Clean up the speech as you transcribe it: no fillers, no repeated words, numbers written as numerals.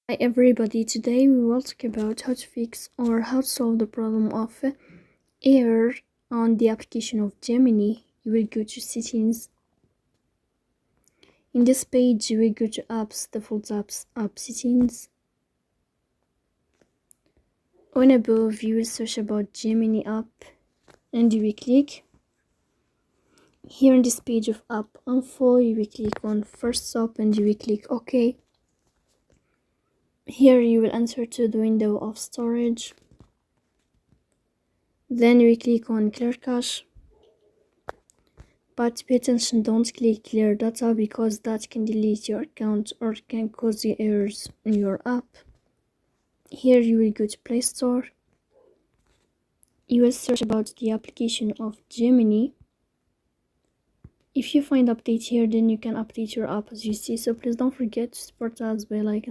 Hi everybody, today we will talk about how to fix or how to solve the problem of error on the application of Gemini. You will go to settings. In this page you will go to apps, default apps, app settings. On above you will search about Gemini app and you will click. Here in this page of app info you will click on first stop and you will click OK. Here you will enter to the window of storage. Then we click on clear cache. But pay attention, don't click clear data because that can delete your account or can cause you errors in your app. Here you will go to Play Store. You will search about the application of Gemini. If you find update here, then you can update your app as you see. So please don't forget to support us by liking.